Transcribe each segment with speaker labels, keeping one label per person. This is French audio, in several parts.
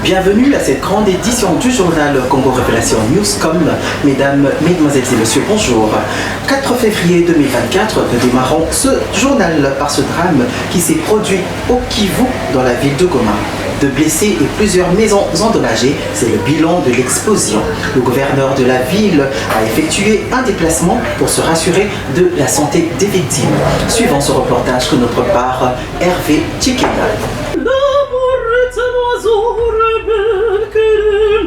Speaker 1: Bienvenue à cette grande édition du journal Congo Révélation Newscom. Mesdames, Mesdemoiselles et Messieurs, bonjour. 4 février 2024, nous démarrons ce journal par ce drame qui s'est produit au Kivu dans la ville de Goma. De blessés et plusieurs maisons endommagées, c'est le bilan de l'explosion. Le gouverneur de la ville a effectué un déplacement pour se rassurer de la santé des victimes. Suivant ce reportage que nous prépare Hervé Tchikena.
Speaker 2: L'amour est un oiseau rebelle que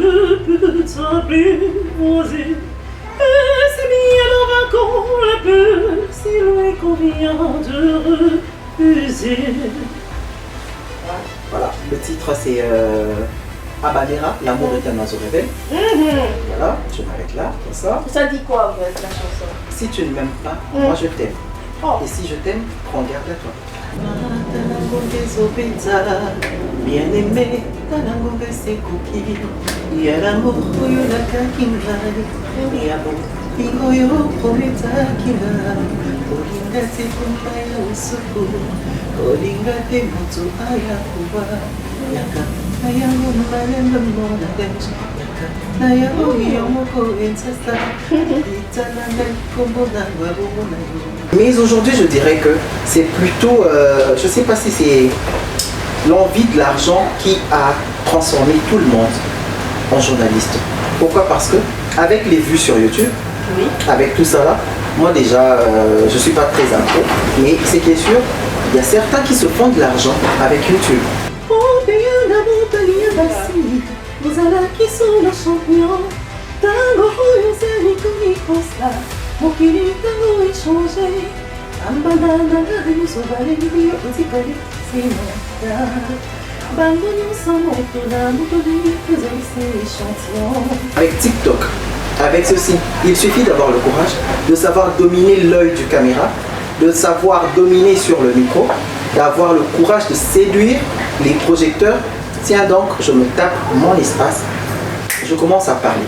Speaker 2: ne peut s'apprivoiser. Et c'est bien en vainquant la peur, si loin qu'on vient de refuser.
Speaker 1: Voilà, le titre c'est Habanera, l'amour est un oiseau rebelle. Voilà, je m'arrête là, comme ça.
Speaker 3: Ça dit quoi en fait la chanson?
Speaker 1: Si tu ne m'aimes pas, moi je t'aime.
Speaker 3: Oh.
Speaker 1: Et si je t'aime, prends garde à toi. Bien aimé, c'est cookie. Il y a l'amour, il y a la kakingani. Il y a bon, il y a prometa kina. Olinga te kumbaya usuku. Olinga te moto aya kuwa. Yaka, aya malembe mona denji. Yaka, aya yomoko ensesta. Itanane kombona wabona yo. Mais aujourd'hui, je dirais que c'est plutôt, je ne sais pas si c'est l'envie de l'argent qui a transformé tout le monde en journaliste. Pourquoi? Parce que avec les vues sur YouTube,
Speaker 3: Oui.
Speaker 1: avec tout ça là, moi déjà, je ne suis pas très accro, mais ce qui est sûr, il y a certains qui se font de l'argent avec YouTube.
Speaker 2: Oh bien la montagne basi, vous allez qui sont les champions. Tango oyo zeli kunikosa, mokili tango échangé. Ambandana ngayo sobaleli yo otikali sinata. Bango nyonso moto na motoli tozali se échantillon.
Speaker 1: Avec TikTok, avec ceci, il suffit d'avoir le courage de savoir dominer l'œil du caméra, de savoir dominer sur le micro, d'avoir le courage de séduire les projecteurs. Tiens donc, je me tape mon espace, je commence à parler.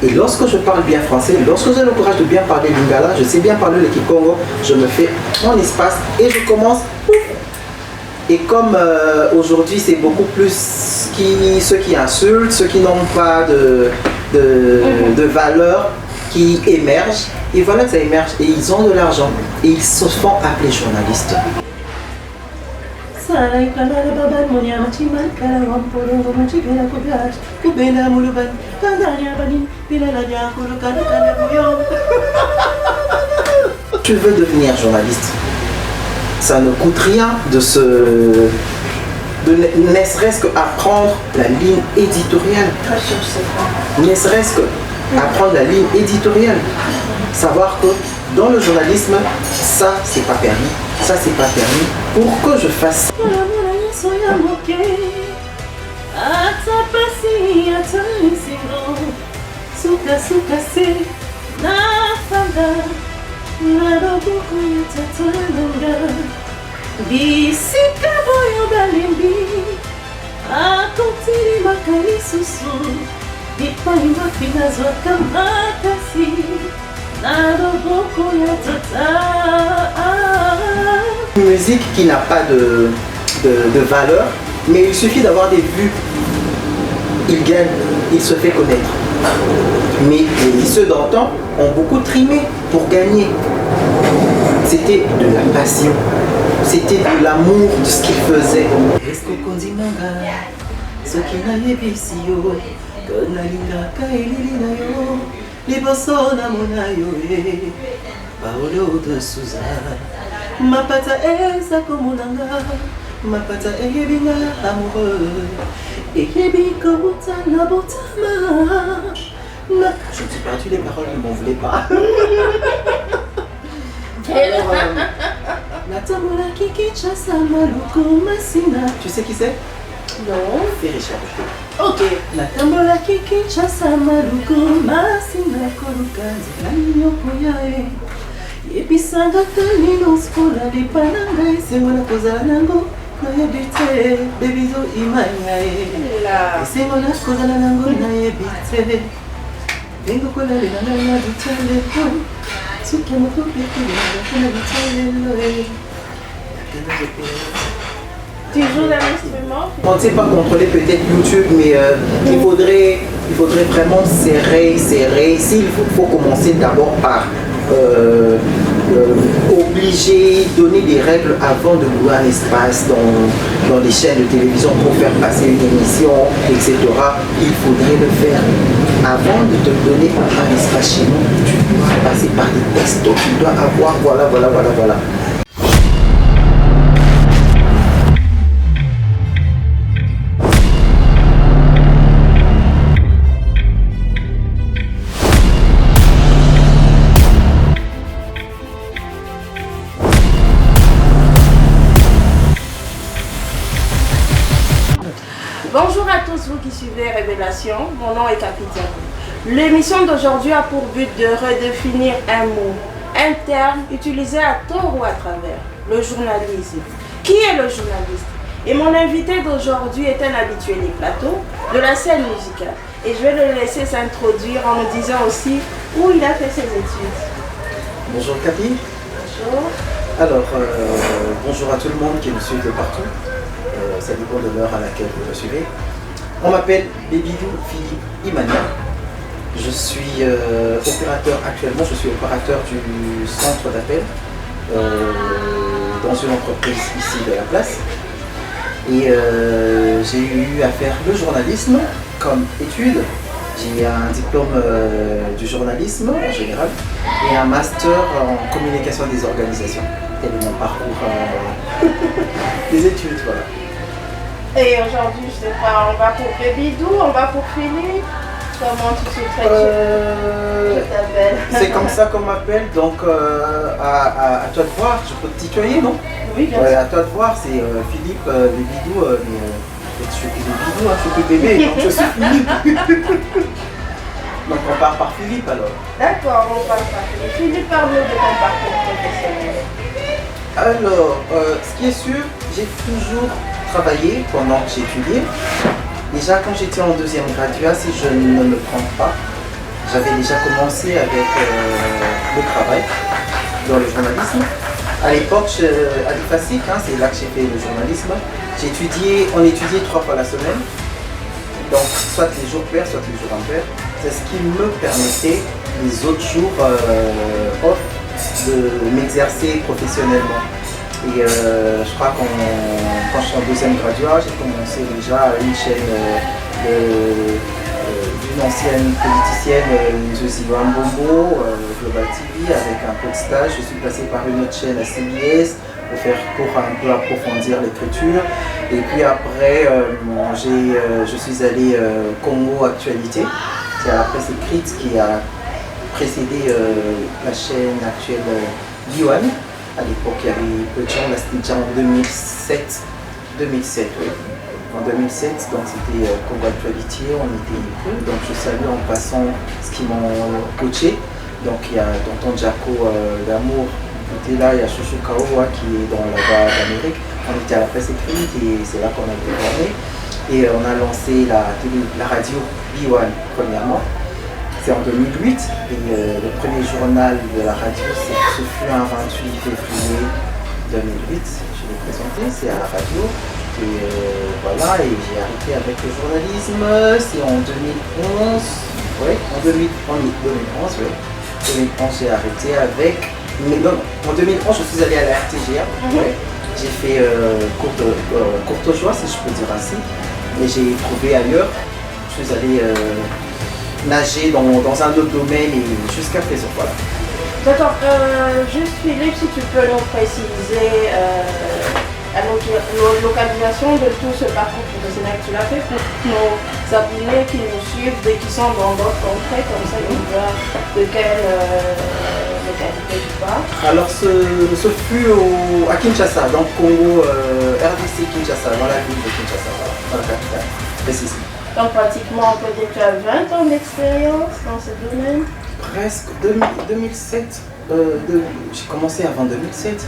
Speaker 1: Et lorsque je parle bien français, lorsque j'ai le courage de bien parler lingala, je sais bien parler le kikongo, je me fais mon espace et je commence. Et comme aujourd'hui c'est beaucoup plus ceux qui insultent, ceux qui n'ont pas de valeur qui émergent, et voilà que ça émerge et ils ont de l'argent et ils se font appeler journalistes. Tu veux devenir journaliste, ça ne coûte rien de ne serait-ce qu'apprendre la ligne éditoriale. Ne serait-ce qu'apprendre la ligne éditoriale. Savoir que dans le journalisme, ça c'est pas permis, ça c'est pas permis. Pour que je fasse.
Speaker 2: Bisika boyo balembi akontili makali susu bipai mafina zwaka makasi na loboko ya tata.
Speaker 1: Une musique qui n'a pas de valeur, mais il suffit d'avoir des vues. Il gagne, il se fait connaître. Mais ceux d'antan ont beaucoup trimé pour gagner. C'était de la passion, c'était de l'amour de ce qu'ils faisaient. Paolo de Souza Mapata eza komonanga Mapata eyebinga amoureux Eyebika botana botama. Je t'ai perdu les paroles, ne m'en voulez pas. Natambola kiki chasa maluku masina. Tu sais qui c'est?
Speaker 3: Non.
Speaker 1: Fais recherche.
Speaker 2: Ok. Natambola kiki chasa maluku masina koluka nzela nyoko yae. Yebisanga talino skola lipananga esengo na kozala nango nayebi te bebizo imanya e. Esengo na kozala nango nayebi te. Bengo kolalela na bitele ko. Suki moto peke na bitele e.
Speaker 3: Tu joues d'un instrument?
Speaker 1: On ne sait pas contrôler peut-être YouTube, mais il faudrait vraiment serrer. S'il faut commencer d'abord par obliger, donner des règles avant de louer un espace dans les chaînes de télévision pour faire passer une émission, etc. Il faudrait le faire. Avant de te donner un espace chez nous, tu dois passer par des tests, tu dois avoir, voilà.
Speaker 3: Bonjour à tous vous qui suivez Révélation, mon nom est Capitaine. L'émission d'aujourd'hui a pour but de redéfinir un mot, un terme utilisé à tort ou à travers, le journalisme. Qui est le journaliste? Et mon invité d'aujourd'hui est un habitué des plateaux, de la scène musicale. Et je vais le laisser s'introduire en me disant aussi où il a fait ses études.
Speaker 1: Bonjour Capi.
Speaker 3: Bonjour.
Speaker 1: Alors, bonjour à tout le monde qui me suit de partout. Ça dépend de l'heure à laquelle vous me suivez. On m'appelle Bébidou Philippe Imania. Je suis opérateur actuellement, je suis opérateur du centre d'appel dans une entreprise ici de la place. Et j'ai eu à faire le journalisme comme étude. J'ai un diplôme du journalisme en général et un master en communication des organisations. Tel est mon parcours des études, voilà.
Speaker 3: Et aujourd'hui, je sais pas, on va pour Bébidou, on va pour Philippe. Comment tu te traites? Je t'appelle.
Speaker 1: C'est comme ça qu'on m'appelle, donc à toi de voir, je peux te tutoyer, non?
Speaker 3: Oui, bien sûr.
Speaker 1: À toi de voir, c'est Philippe, Bébidou, mais je suis plus Bébidou, hein, je suis plus bébé, donc je suis Philippe. Donc on part par Philippe alors.
Speaker 3: D'accord, on part par Philippe. Philippe, parle-nous de ton parcours professionnel.
Speaker 1: Alors, ce qui est sûr, j'ai toujours travaillé pendant que j'étudiais. Déjà quand j'étais en deuxième graduat, si je ne me trompe pas, j'avais déjà commencé avec le travail dans le journalisme. À l'époque, à l'IFASIC, c'est là que j'ai fait le journalisme. On étudiait 3 fois la semaine, donc soit les jours pairs, soit les jours impairs. C'est ce qui me permettait les autres jours off de m'exercer professionnellement. Et je crois que quand je suis en deuxième graduat, j'ai commencé déjà à une chaîne d'une ancienne politicienne, Josie Wambombo, Global TV, avec un peu de stage. Je suis passé par une autre chaîne à CBS pour un peu approfondir l'écriture. Et puis après, je suis allé Congo Actualité. C'est la presse écrite qui a précédé la chaîne actuelle Diwan. À l'époque, il y avait peu de gens, là c'était déjà en 2007. 2007, oui. En 2007, donc c'était Congo Actualité, on était peu. Donc je salue en passant ce qui m'ont coaché. Donc il y a Tonton Jaco d'Amour qui était là, il y a Chouchou Kaowa qui est dans la bas d'Amérique. On était à la presse écrite et c'est là qu'on a été formé. Et on a lancé la radio B1 premièrement. C'est en 2008 et le premier journal de la radio, ce fut un 28 février 2008. Je l'ai présenté, c'est à la radio. Et voilà, et j'ai arrêté avec le journalisme. C'est en 2011. Oui, en 2011, oui. 2011, j'ai arrêté avec. Mais non, en 2011, je suis allé à la RTGA. Ouais. J'ai fait Courtois, si je peux dire ainsi. Mais j'ai trouvé ailleurs. Je suis allé nager dans un autre domaine et jusqu'à présent, voilà.
Speaker 3: D'accord, juste Philippe, si tu peux nous préciser la localisation de tout ce parcours professionnel que tu l'as fait pour nos abonnés qui nous suivent et qui sont dans d'autres contrées, comme ça ils voient de quelle localité tu parles.
Speaker 1: Alors ce fut à Kinshasa, donc Congo, RDC Kinshasa, dans la ville de Kinshasa, voilà, dans la capitale, précisément.
Speaker 3: Donc pratiquement on peut dire que tu as 20 ans d'expérience dans ce domaine.
Speaker 1: Presque 2007, j'ai commencé avant 2007,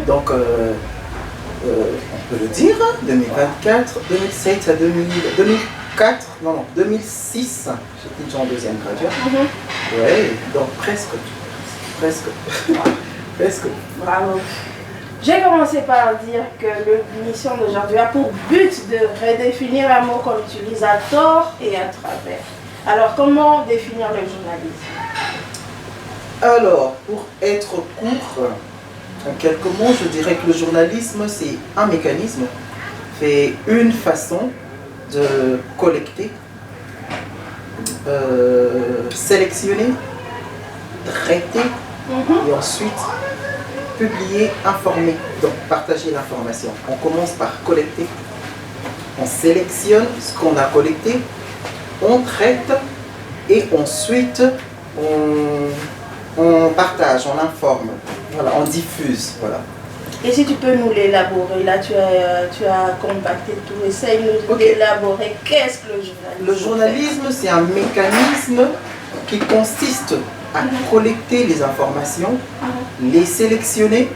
Speaker 1: donc on peut le dire, 2024, 2007 à 2004, non, 2006, j'étais déjà en deuxième graduat. Ouais, donc presque.
Speaker 3: Bravo. J'ai commencé par dire que l'émission d'aujourd'hui a pour but de redéfinir un mot qu'on utilise à tort et à travers. Alors, comment définir le journalisme?
Speaker 1: Alors, pour être court, en quelques mots, je dirais que le journalisme, c'est un mécanisme, c'est une façon de collecter, sélectionner, traiter et ensuite publier, informer, donc partager l'information. On commence par collecter, on sélectionne ce qu'on a collecté, on traite et ensuite on partage, on informe, voilà, on diffuse. Voilà.
Speaker 3: Et si tu peux nous l'élaborer, là tu as compacté tout, essaye de nous d'élaborer qu'est-ce que le journalisme?
Speaker 1: Le journalisme, c'est un mécanisme qui consiste à collecter les informations, les sélectionner,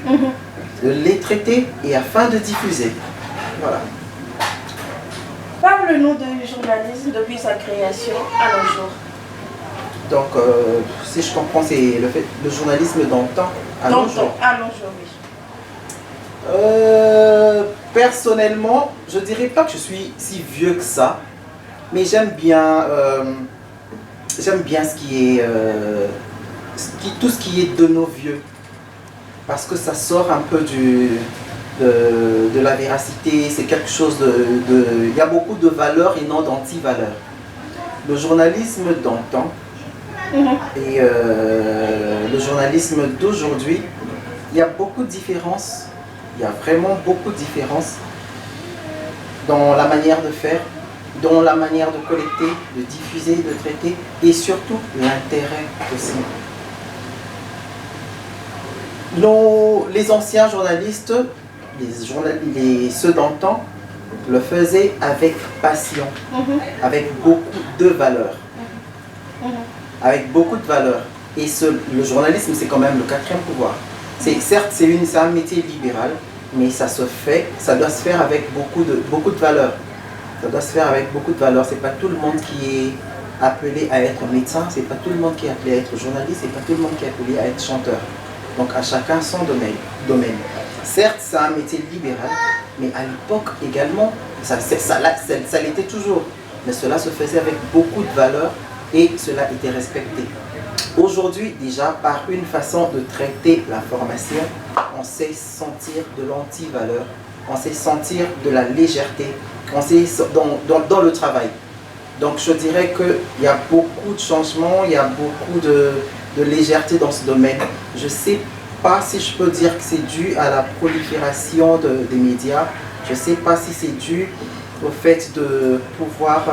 Speaker 1: les traiter et afin de diffuser. Voilà.
Speaker 3: Parle-nous du journalisme depuis sa création à nos jours.
Speaker 1: Donc, si je comprends, c'est le journalisme dans le temps, à nos jours.
Speaker 3: À nos jours, oui.
Speaker 1: Personnellement, je ne dirais pas que je suis si vieux que ça, mais j'aime bien ce qui est, tout ce qui est de nos vieux, parce que ça sort un peu de la véracité, c'est quelque chose il y a beaucoup de valeurs et non d'anti-valeurs. Le journalisme d'antan et le journalisme d'aujourd'hui, il y a beaucoup de différences, il y a vraiment beaucoup de différences dans la manière de faire, dans la manière de collecter, de diffuser, de traiter et surtout l'intérêt aussi. Les anciens journalistes, ceux d'antan, le faisaient avec passion, avec beaucoup de valeur. Avec beaucoup de valeur. Et le journalisme, c'est quand même le quatrième pouvoir. Certes, c'est un métier libéral, mais ça doit se faire avec beaucoup de valeur. Ça doit se faire avec beaucoup de valeur. C'est pas tout le monde qui est appelé à être médecin, c'est pas tout le monde qui est appelé à être journaliste, c'est pas tout le monde qui est appelé à être chanteur. Donc à chacun son domaine. Certes, c'est un métier libéral, mais à l'époque également, ça l'était toujours. Mais cela se faisait avec beaucoup de valeur et cela était respecté. Aujourd'hui, déjà, par une façon de traiter l'information, on sait sentir de l'anti-valeur, on sait sentir de la légèreté, on sait dans le travail. Donc je dirais qu'il y a beaucoup de changements, il y a beaucoup de légèreté dans ce domaine. Je ne sais pas si je peux dire que c'est dû à la prolifération des médias. Je ne sais pas si c'est dû au fait de pouvoir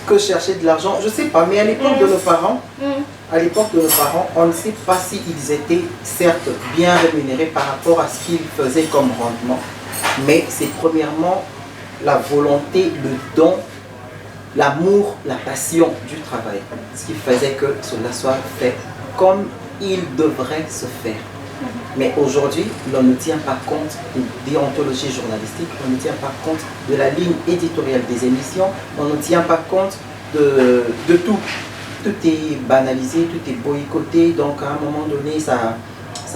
Speaker 1: que chercher de l'argent. Je ne sais pas, mais à l'époque de nos parents, on ne sait pas s'ils étaient certes bien rémunérés par rapport à ce qu'ils faisaient comme rendement. Mais c'est premièrement la volonté, le don, l'amour, la passion du travail, ce qui faisait que cela soit fait comme il devrait se faire. Mais aujourd'hui, l'on ne tient pas compte de déontologie journalistique, on ne tient pas compte de la ligne éditoriale des émissions, on ne tient pas compte de tout. Tout est banalisé, tout est boycotté, donc à un moment donné, ça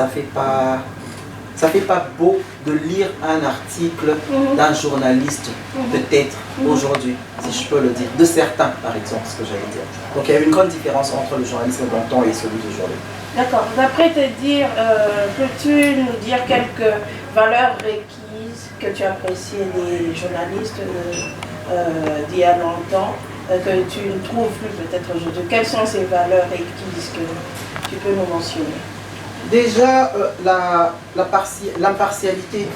Speaker 1: fait pas beau de lire un article d'un journaliste, peut-être aujourd'hui, si je peux le dire, de certains par exemple, ce que j'allais dire. Donc il y a une grande différence entre le journalisme d'antan et celui d'aujourd'hui.
Speaker 3: D'accord. D'après te dire, peux-tu nous dire quelques valeurs requises que tu apprécies des journalistes d'il y a longtemps, que tu ne trouves plus peut-être aujourd'hui? Quelles sont ces valeurs requises que tu peux nous mentionner?
Speaker 1: Déjà, l'impartialité.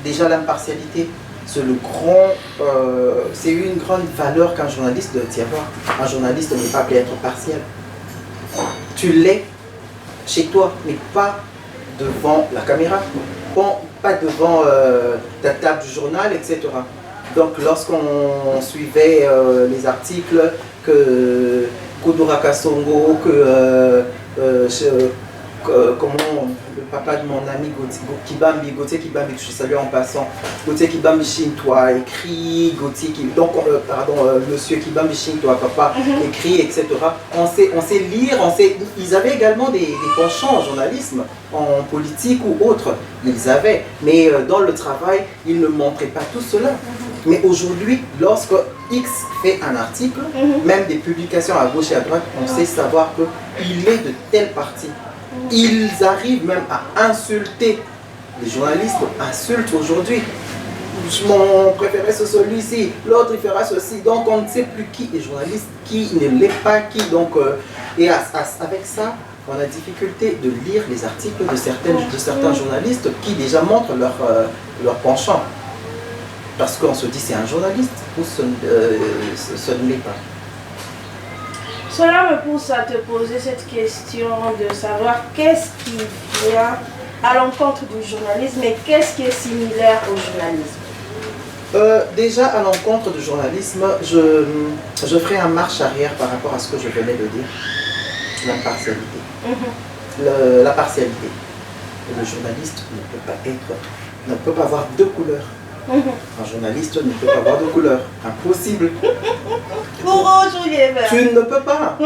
Speaker 1: Déjà, l'impartialité, c'est une grande valeur qu'un journaliste doit y avoir. Un journaliste n'est pas appelé à être partiel. Tu l'es chez toi, mais pas devant la caméra, pas devant ta table du journal, etc. Donc, lorsqu'on suivait les articles que Kudura Kasongo, comment le papa de mon ami Gauthier Kibambi, que je salue en passant, Gauthier Kibambi Shintoa écrit, monsieur Kibambi Shintoa, papa écrit, etc. On sait lire, ils avaient également des penchants en journalisme, en politique ou autre, ils avaient, mais dans le travail, ils ne montraient pas tout cela. Mais aujourd'hui, lorsque X fait un article, même des publications à gauche et à droite, on sait savoir qu'il est de telle partie. Ils arrivent même à insulter. Les journalistes insultent aujourd'hui. Mon préféré c'est celui-ci, l'autre il fera ceci. Donc on ne sait plus qui est journaliste, qui ne l'est pas, qui. Donc, et avec ça, on a difficulté de lire les articles de certains journalistes qui déjà montrent leur penchant. Parce qu'on se dit c'est un journaliste ou ce ne l'est pas.
Speaker 3: Cela me pousse à te poser cette question de savoir qu'est-ce qui vient à l'encontre du journalisme et qu'est-ce qui est similaire au journalisme.
Speaker 1: Déjà à l'encontre du journalisme, je ferai un marche arrière par rapport à ce que je venais de dire. L'impartialité. La partialité. Le journaliste ne peut pas avoir deux couleurs. Un journaliste ne peut pas avoir de couleur. Impossible. Tu ne peux pas.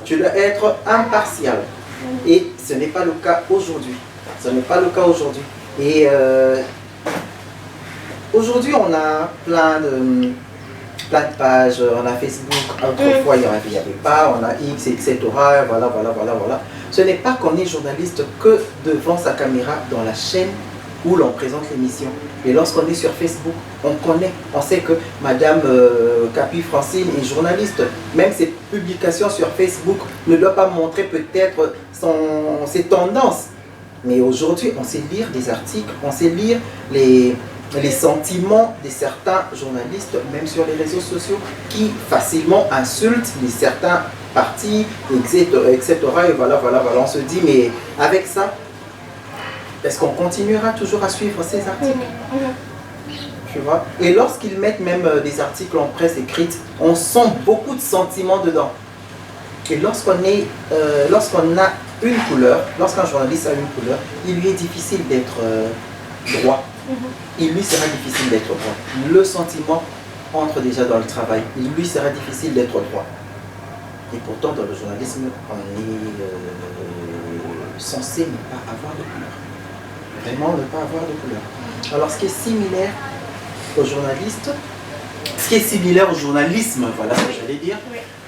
Speaker 1: Tu dois être impartial. Et ce n'est pas le cas aujourd'hui. Ce n'est pas le cas aujourd'hui. Et aujourd'hui, on a plein de pages. On a Facebook. Autrefois, il n'y avait pas. On a X, etc. Voilà. Ce n'est pas qu'on est journaliste que devant sa caméra dans la chaîne où l'on présente l'émission. Et lorsqu'on est sur Facebook, on sait que Madame Capi Francine est journaliste. Même ses publications sur Facebook ne doivent pas montrer peut-être ses tendances. Mais aujourd'hui, on sait lire des articles, on sait lire les sentiments de certains journalistes, même sur les réseaux sociaux, qui facilement insultent certains partis, etc. Et voilà. On se dit, mais avec ça, est-ce qu'on continuera toujours à suivre ces articles? Tu vois? Et lorsqu'ils mettent même des articles en presse écrite, on sent beaucoup de sentiments dedans. Et lorsqu'on a une couleur, lorsqu'un journaliste a une couleur, il lui est difficile d'être droit. Il lui sera difficile d'être droit. Le sentiment entre déjà dans le travail. Il lui sera difficile d'être droit. Et pourtant, dans le journalisme, on est censé ne pas avoir de couleur. Vraiment ne pas avoir de couleur. Alors ce qui est similaire aux journalistes, voilà ce que j'allais dire,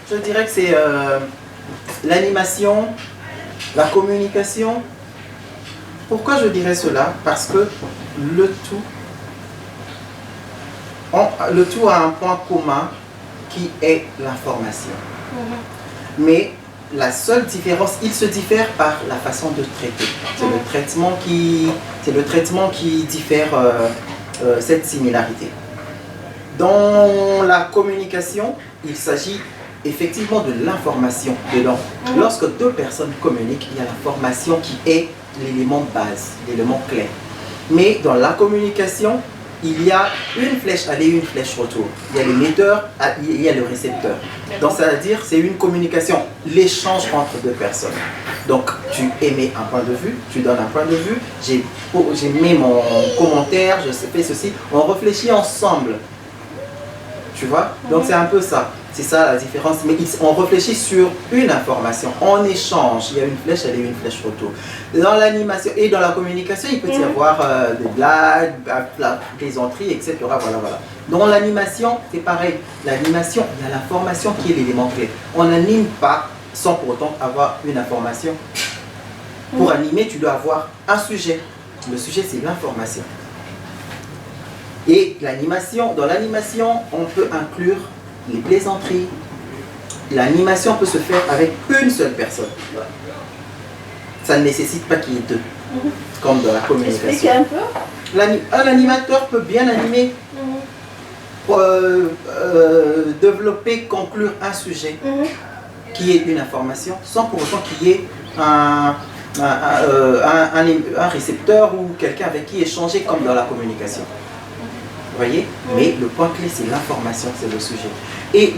Speaker 1: je dirais que c'est l'animation, la communication. Pourquoi je dirais cela? Parce que le tout a un point commun qui est l'information. Mais la seule différence, il se diffère par la façon de traiter. C'est le traitement qui diffère cette similarité. Dans la communication, il s'agit effectivement de l'information dedans. Lorsque deux personnes communiquent, il y a l'information qui est l'élément base, l'élément clé. Mais dans la communication, il y a une flèche aller, une flèche retour. Il y a l'émetteur, il y a le récepteur. Donc, c'est-à-dire, c'est une communication, l'échange entre deux personnes. Donc, tu émets un point de vue, tu donnes un point de vue, j'ai mis mon commentaire, je fais ceci, on réfléchit ensemble. Tu vois? Donc, c'est un peu ça. C'est ça la différence. Mais on réfléchit sur une information, on échange. Il y a une flèche aller, une flèche retour. Dans l'animation et dans la communication, il peut y avoir des blagues, plaisanteries, etc. Voilà. Dans l'animation, c'est pareil. L'animation, il y a l'information qui est l'élément clé. On n'anime pas sans pour autant avoir une information. Pour animer, tu dois avoir un sujet. Le sujet, c'est l'information. Et l'animation, dans l'animation, on peut inclure les plaisanteries. L'animation peut se faire avec une seule personne. Ça ne nécessite pas qu'il y ait deux, comme dans la communication.
Speaker 3: Explique un peu.
Speaker 1: Un animateur peut bien animer, développer, conclure un sujet qui est une information, sans pour autant qu'il y ait un récepteur ou quelqu'un avec qui échanger comme dans la communication. voyez? Mais le point clé, c'est l'information, c'est le sujet. Et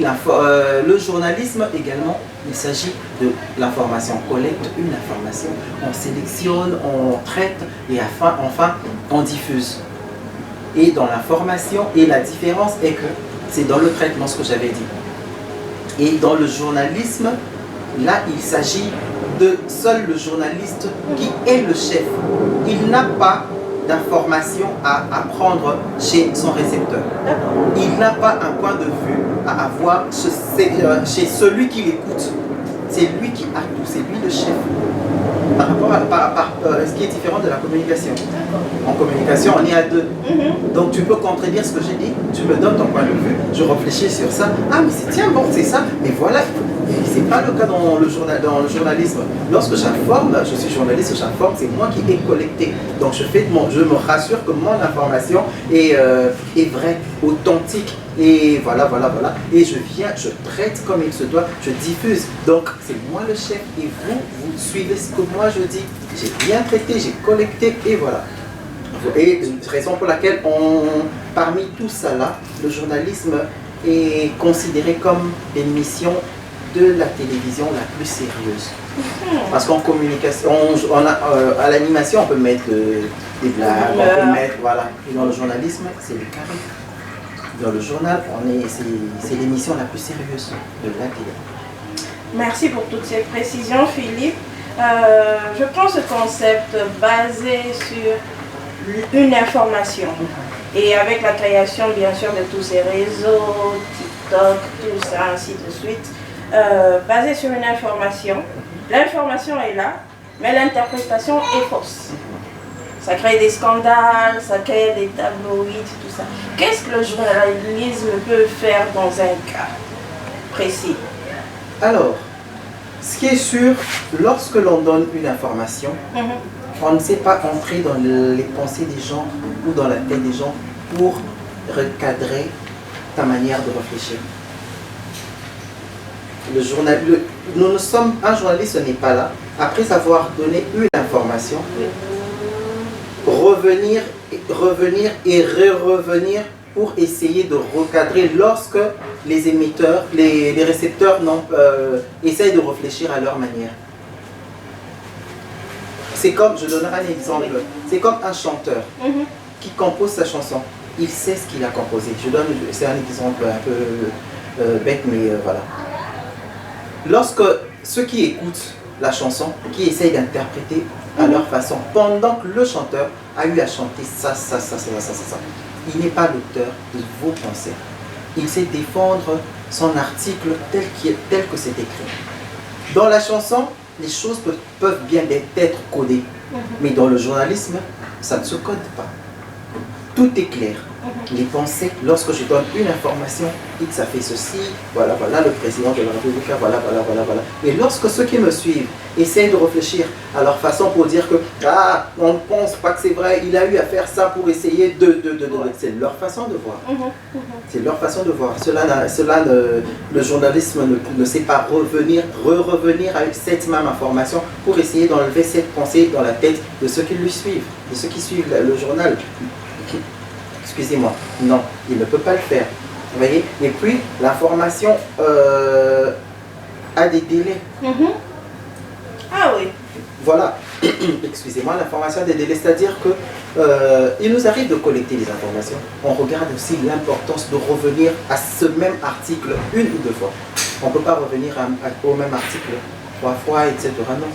Speaker 1: le journalisme également, il s'agit de l'information. On collecte une information, on sélectionne, on traite et enfin on diffuse. Et dans l'information, et la différence est que c'est dans le traitement, ce que j'avais dit. Et dans le journalisme, là, il s'agit de seul le journaliste qui est le chef. Il n'a pas d'informations à apprendre chez son récepteur. Il n'a pas un point de vue à avoir chez celui qui l'écoute. C'est lui qui a tout, c'est lui le chef. Par rapport à ce qui est différent de la communication. En communication, on est à deux. Donc tu peux contredire ce que j'ai dit, tu me donnes ton point de vue, je réfléchis sur ça. Ah mais c'est tiens bon, c'est ça, mais voilà. C'est pas le cas dans le journalisme. Lorsque j'informe, je suis journaliste, j'informe, c'est moi qui ai collecté. Donc je me rassure que mon information est vraie, authentique. Et voilà. Et je traite comme il se doit, je diffuse. Donc c'est moi le chef et vous suivez ce que moi je dis. J'ai bien traité, j'ai collecté et voilà. Et raison pour laquelle parmi tout ça là, le journalisme est considéré comme une mission de la télévision la plus sérieuse. Parce qu'en communication, à l'animation, on peut mettre des blagues, on peut mettre, voilà. Et dans le journalisme, c'est le carré. Dans le journal, c'est l'émission la plus sérieuse de la télé.
Speaker 3: Merci pour toutes ces précisions, Philippe. Je prends ce concept basé sur une information. Et avec la création, bien sûr, de tous ces réseaux, TikTok, tout ça, ainsi de suite, basé sur une information. L'information est là, mais l'interprétation est fausse. Ça crée des scandales, ça crée des tabloïds, tout ça. Qu'est-ce que le journalisme peut faire dans un cas précis?
Speaker 1: Alors, ce qui est sûr, lorsque l'on donne une information, on ne sait pas entrer dans les pensées des gens ou dans la tête des gens pour recadrer ta manière de réfléchir. Un journaliste n'est pas là, après avoir donné une information, revenir et revenir pour essayer de recadrer lorsque les émetteurs, les récepteurs essayent de réfléchir à leur manière. C'est comme, je donnerai un exemple, c'est comme un chanteur qui compose sa chanson. Il sait ce qu'il a composé. C'est un exemple un peu bête, mais voilà. Lorsque ceux qui écoutent la chanson, qui essayent d'interpréter à leur façon, pendant que le chanteur a eu à chanter ça, il n'est pas l'auteur de vos pensées. Il sait défendre son article tel que c'est écrit. Dans la chanson, les choses peuvent bien être codées, mais dans le journalisme, ça ne se code pas. Tout est clair. Les pensées, lorsque je donne une information, X a fait ceci, voilà, le président de la République, voilà. Et lorsque ceux qui me suivent essayent de réfléchir à leur façon pour dire que, on ne pense pas que c'est vrai, il a eu à faire ça pour essayer c'est leur façon de voir. C'est leur façon de voir. Le journalisme ne sait pas revenir à cette même information pour essayer d'enlever cette pensée dans la tête de ceux qui lui suivent, de ceux qui suivent le journal. Excusez-moi, non, il ne peut pas le faire. Vous voyez? Et puis, l'information a des délais.
Speaker 3: Ah oui.
Speaker 1: Voilà. Excusez-moi, l'information a des délais, c'est-à-dire que il nous arrive de collecter les informations. On regarde aussi l'importance de revenir à ce même article une ou deux fois. On ne peut pas revenir au même article 3 fois, etc. Non.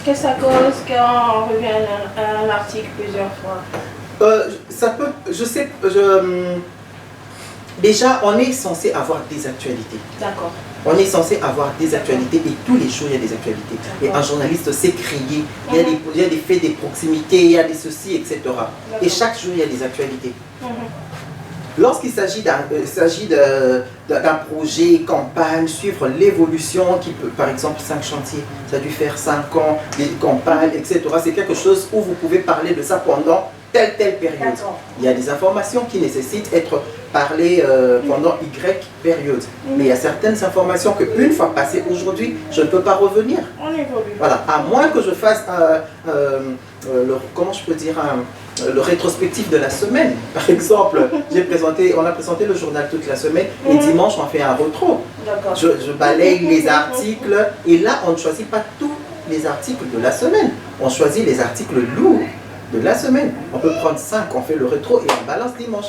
Speaker 3: Qu'est-ce que ça cause quand on revient à un article plusieurs fois?
Speaker 1: Ça peut, déjà, on est censé avoir des actualités.
Speaker 3: D'accord.
Speaker 1: On est censé avoir des actualités et tous les jours il y a des actualités. Et un journaliste sait crier, il y a des faits, des proximités, il y a des ceci, etc. Et chaque jour il y a des actualités. Lorsqu'il s'agit d'un projet, campagne, suivre l'évolution qui peut, par exemple 5 chantiers, ça a dû faire 5 ans, des campagnes, etc. C'est quelque chose où vous pouvez parler de ça pendant telle période. Il y a des informations qui nécessitent d'être parlées pendant Y période. Mais il y a certaines informations qu'une fois passées aujourd'hui, je ne peux pas revenir.
Speaker 3: On évolue.
Speaker 1: Voilà, à moins que je fasse comment je peux dire, le rétrospectif de la semaine. Par exemple, on a présenté le journal toute la semaine et dimanche on fait un rétro. Je balaye les articles et là on ne choisit pas tous les articles de la semaine. On choisit les articles lourds de la semaine. On peut prendre 5, on fait le rétro et on balance dimanche.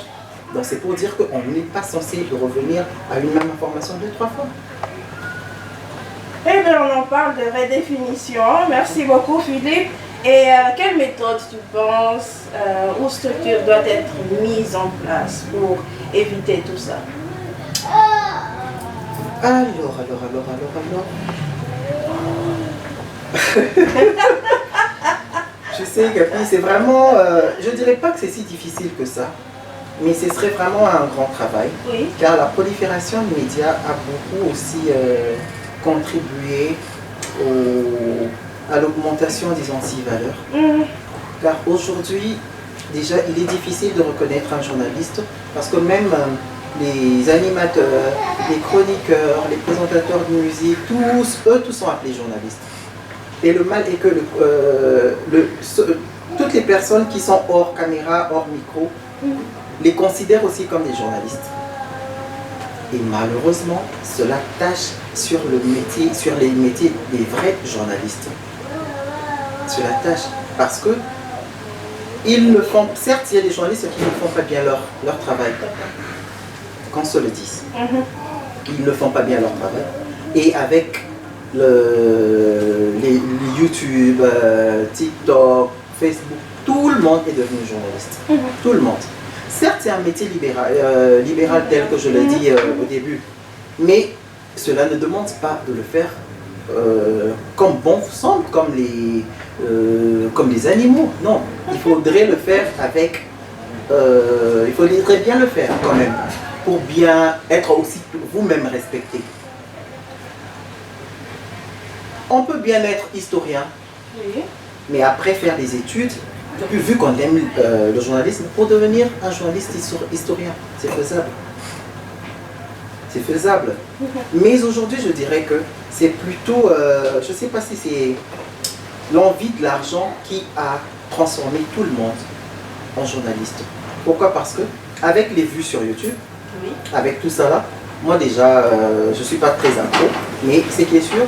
Speaker 1: Donc c'est pour dire qu'on n'est pas censé revenir à une même information 2-3 fois.
Speaker 3: Eh bien, on en parle de redéfinition. Merci beaucoup, Philippe. Et quelle méthode tu penses ou structure doit être mise en place pour éviter tout ça?
Speaker 1: Alors. Je sais, Gapi, c'est vraiment... je ne dirais pas que c'est si difficile que ça, mais ce serait vraiment un grand travail.
Speaker 3: Oui.
Speaker 1: Car la prolifération des médias a beaucoup aussi contribué à l'augmentation des anti-valeurs. Car aujourd'hui, déjà, il est difficile de reconnaître un journaliste parce que même les animateurs, les chroniqueurs, les présentateurs de musique, tous sont appelés journalistes. Et le mal est que toutes les personnes qui sont hors caméra, hors micro, les considèrent aussi comme des journalistes. Et malheureusement, cela tâche sur les métiers des vrais journalistes. Cela tâche parce que certes, il y a des journalistes qui ne font pas bien leur travail, qu'on se le dise. Ils ne font pas bien leur travail. Et avec les YouTube, TikTok, Facebook, tout le monde est devenu journaliste. Tout le monde. Certes, c'est un métier libéral tel que je l'ai dit au début, mais cela ne demande pas de le faire comme bon vous semble, comme les animaux. Non, il faudrait le faire avec... il faudrait bien le faire quand même, pour bien être aussi vous-même respecté. On peut bien être historien, mais après faire des études, vu qu'on aime le journalisme, pour devenir un journaliste historien, c'est faisable. C'est faisable. Mais aujourd'hui, je dirais que c'est plutôt, je ne sais pas si c'est l'envie de l'argent qui a transformé tout le monde en journaliste. Pourquoi? Parce que avec les vues sur YouTube, avec tout ça là, moi déjà, je ne suis pas très accro, mais ce qui est sûr,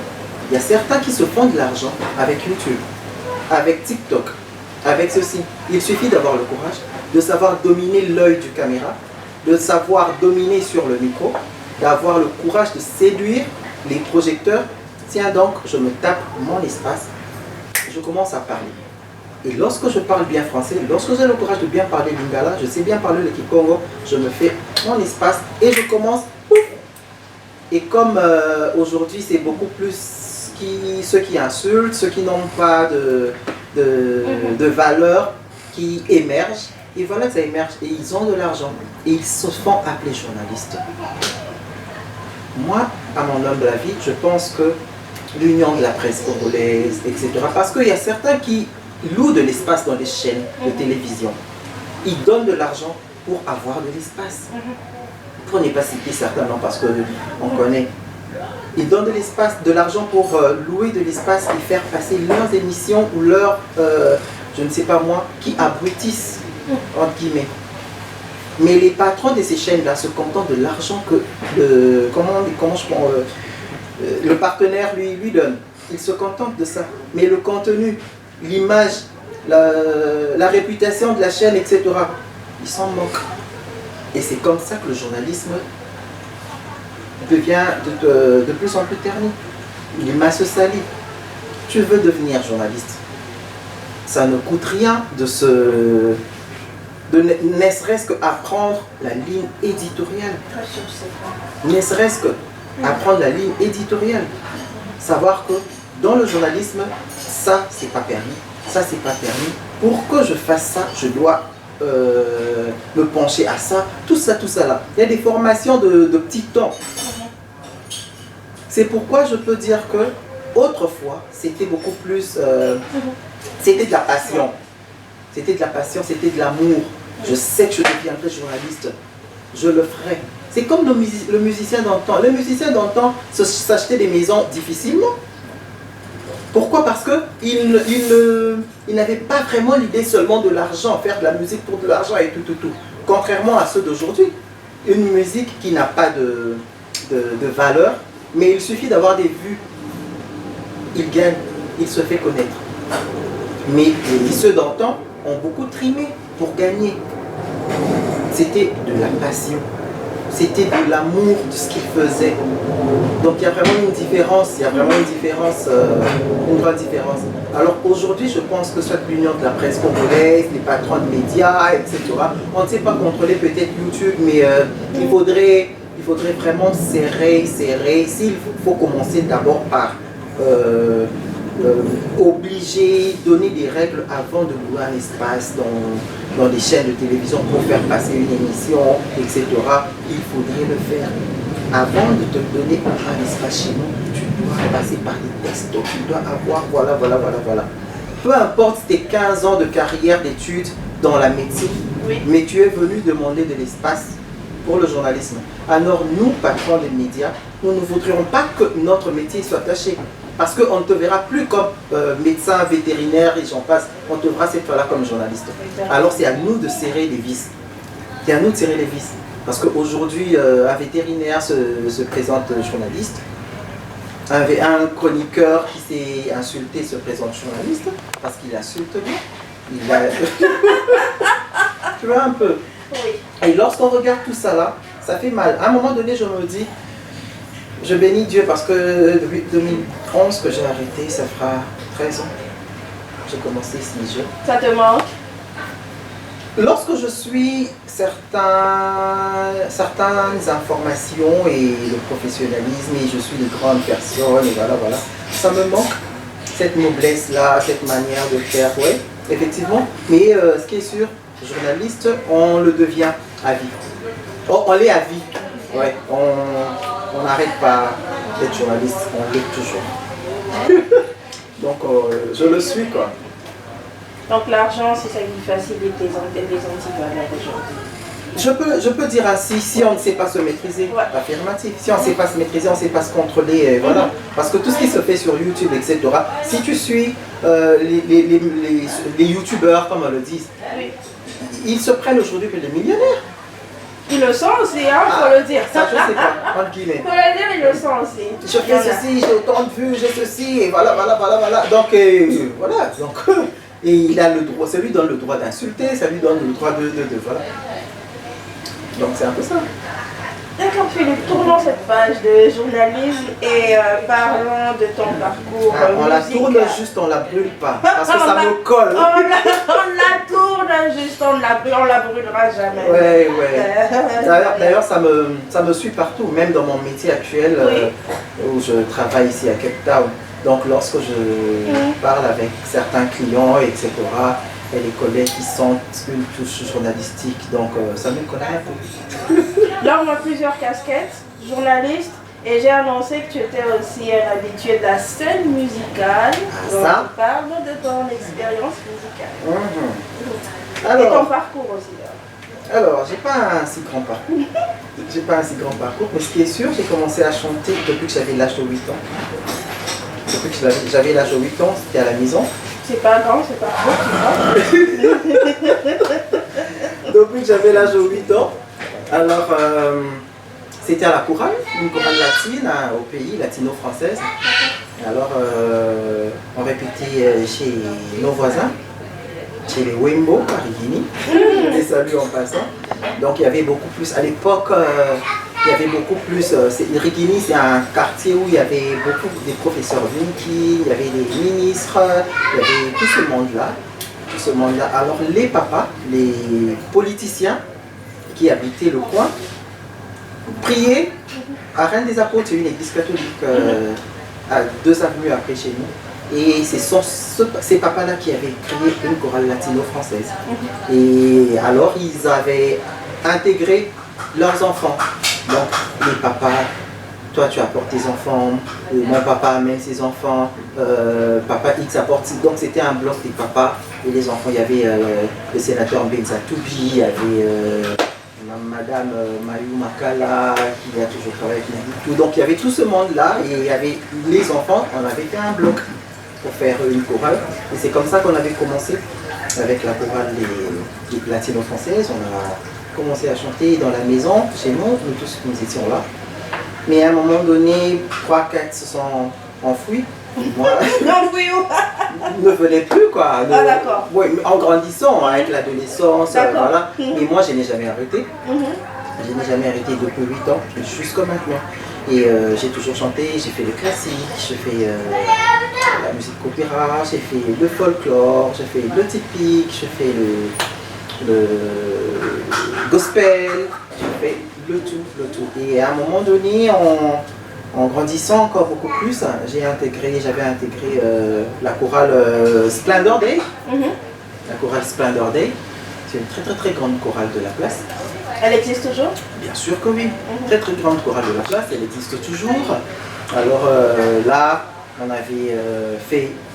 Speaker 1: il y a certains qui se font de l'argent avec YouTube, avec TikTok, avec ceci. Il suffit d'avoir le courage, de savoir dominer l'œil du caméra, de savoir dominer sur le micro, d'avoir le courage de séduire les projecteurs. Tiens donc, je me tape mon espace, je commence à parler. Et lorsque je parle bien français, lorsque j'ai le courage de bien parler lingala, je sais bien parler le kikongo, je me fais mon espace et je commence. Et comme aujourd'hui c'est beaucoup plus ceux qui insultent, ceux qui n'ont pas de valeur, qui émergent, et voilà que ça émerge, et ils ont de l'argent, et ils se font appeler journalistes. Moi, à mon humble avis, je pense que l'union de la presse congolaise, etc., parce qu'il y a certains qui louent de l'espace dans les chaînes de télévision, ils donnent de l'argent pour avoir de l'espace. Pour ne pas citer certains noms parce qu'on connaît. Ils donnent de l'espace, de l'argent pour louer de l'espace et faire passer leurs émissions ou leurs, je ne sais pas moi, qui abrutissent, entre guillemets. Mais les patrons de ces chaînes-là se contentent de l'argent que le partenaire lui donne. Ils se contentent de ça. Mais le contenu, l'image, la réputation de la chaîne, etc., ils s'en moquent. Et c'est comme ça que le journalisme devient de plus en plus terni. L'image se salit. Tu veux devenir journaliste, ça ne coûte rien ne serait-ce qu'apprendre la ligne éditoriale. Ne serait-ce qu'apprendre la ligne éditoriale. Savoir que dans le journalisme, ça c'est pas permis, ça c'est pas permis. Pour que je fasse ça, je dois me pencher à ça, tout ça là. Il y a des formations de petits temps. C'est pourquoi je peux dire que autrefois, c'était beaucoup plus... c'était de la passion. C'était de la passion, c'était de l'amour. Je sais que je deviendrai journaliste. Je le ferai. C'est comme le musicien d'antan. Le musicien d'antan s'achetait des maisons difficilement. Pourquoi? Parce qu'il Ils n'avaient pas vraiment l'idée seulement de l'argent, faire de la musique pour de l'argent et tout. Contrairement à ceux d'aujourd'hui. Une musique qui n'a pas de valeur, mais il suffit d'avoir des vues. Il gagne, il se fait connaître. Mais ceux d'antan ont beaucoup trimé pour gagner. C'était de la passion. C'était de l'amour de ce qu'ils faisaient. Donc il y a vraiment une différence, une grande différence. Alors aujourd'hui, je pense que soit l'Union de la presse congolaise, les patrons de médias, etc., on ne sait pas contrôler peut-être YouTube, mais il faudrait vraiment serrer. S'il faut commencer d'abord par obliger, donner des règles avant de louer un espace dans des chaînes de télévision pour faire passer une émission, etc. Il faudrait le faire. Avant de te donner un espace chez nous, tu dois passer par des tests, tu dois avoir, voilà. Peu importe tes 15 ans de carrière d'études dans la médecine, oui, mais tu es venu demander de l'espace pour le journalisme. Alors nous, patrons des médias, nous ne voudrions pas que notre métier soit taché. Parce qu'on ne te verra plus comme médecin, vétérinaire et j'en passe. On te verra cette fois-là comme journaliste. Alors c'est à nous de serrer les vis. C'est à nous de serrer les vis. Parce qu'aujourd'hui, un vétérinaire se présente journaliste. Un chroniqueur qui s'est insulté se présente journaliste. Parce qu'il insulte bien. Tu vois un peu. Oui. Et lorsqu'on regarde tout ça là, ça fait mal. À un moment donné, je me dis, je bénis Dieu parce que depuis 2011 que j'ai arrêté, ça fera 13 ans. J'ai commencé si jeune.
Speaker 3: Ça te manque?
Speaker 1: Lorsque je suis certaines informations et le professionnalisme et je suis de grandes personnes et voilà, ça me manque cette noblesse-là, cette manière de faire, ouais, effectivement. Mais ce qui est sûr, journaliste, on le devient à vie. On l'est à vie, ouais. On n'arrête pas d'être journaliste, on l'est toujours. Donc je le suis quoi.
Speaker 3: Donc l'argent, c'est ça qui facilite les antivaleurs aujourd'hui.
Speaker 1: Je peux dire ainsi, si on ne sait pas se maîtriser, ouais, affirmatif. Si on ne sait pas se maîtriser, on ne sait pas se contrôler, voilà. Parce que tout ce qui se fait sur YouTube, etc., si tu suis les youtubeurs, comme on le dit, oui, ils se prennent aujourd'hui pour des millionnaires.
Speaker 3: Ils le sont aussi, hein, faut le dire.
Speaker 1: Ça, je sais pas, entre guillemets.
Speaker 3: Faut le dire, ils le sont aussi.
Speaker 1: Je fais ceci, j'ai autant de vues, j'ai ceci, et voilà. Donc, voilà. Donc, et il a le droit, ça lui donne le droit d'insulter, ça lui donne le droit de voilà. Donc, c'est un peu ça.
Speaker 3: D'accord Philippe, tournons cette page de journalisme et parlons de ton parcours
Speaker 1: on la tourne juste, on la brûle pas, parce que ça me colle. On
Speaker 3: la tourne juste, on la brûlera jamais.
Speaker 1: Ouais. D'ailleurs, ça me suit partout, même dans mon métier actuel, oui, où je travaille ici à Cape Town. Donc lorsque je parle avec certains clients, etc., et les collègues qui sentent une touche journalistique, donc ça me connaît un peu.
Speaker 3: Là, on a plusieurs casquettes, journaliste, et j'ai annoncé que tu étais aussi un habitué de la scène musicale. Donc, parle de ton expérience musicale. Alors, et ton parcours aussi.
Speaker 1: Alors, j'ai pas un si grand parcours. Mais ce qui est sûr, j'ai commencé à chanter depuis que j'avais l'âge de 8 ans. Depuis que j'avais l'âge de 8 ans, c'était à la maison.
Speaker 3: C'est pas grand, c'est pas gros, tu vois.
Speaker 1: Depuis que j'avais l'âge de 8 ans, alors c'était à la chorale, une chorale latine au pays, latino-française. Alors on répétait chez nos voisins, chez les Wembo, à Rigini. Je les salue en passant. Donc il y avait beaucoup plus, à l'époque, il y avait beaucoup plus, Rigini c'est un quartier où il y avait beaucoup des professeurs Vinki, il y avait des ministres, il y avait tout ce monde-là. Alors les papas, les politiciens qui habitaient le coin, priaient à Reine des Apôtres, c'est une église catholique à 2 avenues après chez nous. Et c'est ces papas-là qui avaient créé une chorale latino-française. Et alors ils avaient intégré leurs enfants. Donc les papas, toi tu apportes tes enfants, mon papa amène ses enfants, papa X apporte. Donc c'était un bloc des papas et les enfants. Il y avait le sénateur Benzatoubi, il y avait madame Mayou Makala qui a toujours travaillé avec nous. Donc il y avait tout ce monde là et il y avait les enfants, on avait fait un bloc. pour faire une chorale. Et c'est comme ça qu'on avait commencé avec la chorale des latino-françaises. On a commencé à chanter dans la maison, chez nous tous nous étions là. Mais à un moment donné, 3-4 se sont enfouis. Moi, ne venais plus quoi.
Speaker 3: Ah d'accord.
Speaker 1: Ouais, en grandissant, avec l'adolescence, voilà. Mais moi, je n'ai jamais arrêté. Je n'ai jamais arrêté depuis 8 ans, jusqu'à maintenant. Et j'ai toujours chanté, j'ai fait le classique, j'ai fait la musique opéra, j'ai fait le folklore, j'ai fait le typique, j'ai fait le gospel, j'ai fait le tout. Et à un moment donné, en grandissant encore beaucoup plus, j'avais intégré la chorale Splendor Day. La chorale Splendor Day, c'est une très grande chorale de la place.
Speaker 3: Elle existe toujours?
Speaker 1: Bien sûr que oui. Très grande chorale de la place, elle existe toujours. Alors là, on avait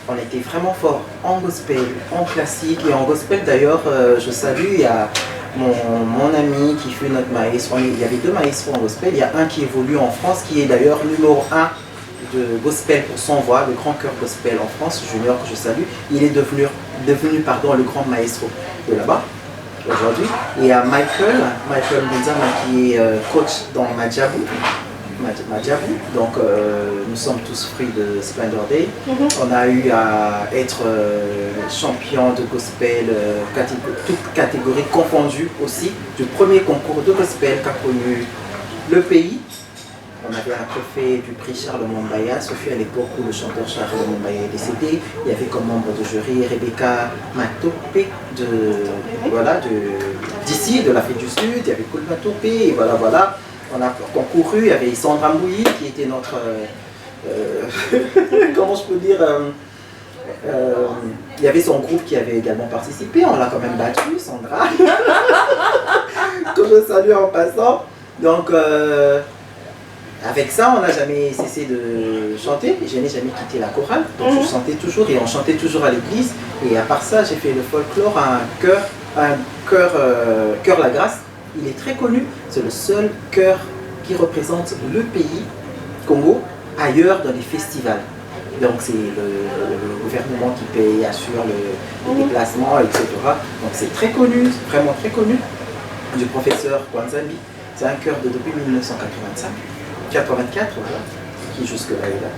Speaker 1: on était vraiment fort en gospel, en classique et en gospel d'ailleurs. Je salue, il y a mon ami qui fut notre maestro. Il y avait 2 maestros en gospel. Il y a un qui évolue en France, qui est d'ailleurs numéro 1 de gospel pour son voix, le grand chœur gospel en France, Junior, que je salue. Il est devenu le grand maestro de là-bas aujourd'hui. Et à Michael Benzama qui est coach dans Madjabou. Donc nous sommes tous fruits de Splendor Day. On a eu à être champion de gospel, toutes catégories confondues aussi, du premier concours de gospel qu'a connu le pays. On avait un trophée du prix Charles Mombaya. Ce fut à l'époque où le chanteur Charles Mombaya est décédé. Il y avait comme membre de jury Rebecca Matopé d'ici, de l'Afrique du Sud. Il y avait Koul Matopé, et voilà. On a concouru. Il y avait Sandra Mbouyi qui était notre... comment je peux dire il y avait son groupe qui avait également participé. On l'a quand même battu, Sandra. Que je salue en passant. Donc... avec ça, on n'a jamais cessé de chanter. Je n'ai jamais quitté la chorale. Donc je chantais toujours et on chantait toujours à l'église. Et à part ça, j'ai fait le folklore, un chœur La Grâce. Il est très connu. C'est le seul chœur qui représente le pays, Congo, ailleurs dans les festivals. Donc c'est le gouvernement qui paye, assure le déplacement, etc. Donc c'est très connu, vraiment très connu, du professeur Kwanzambi. C'est un chœur depuis 1985. 84, voilà, qui jusque-là est là.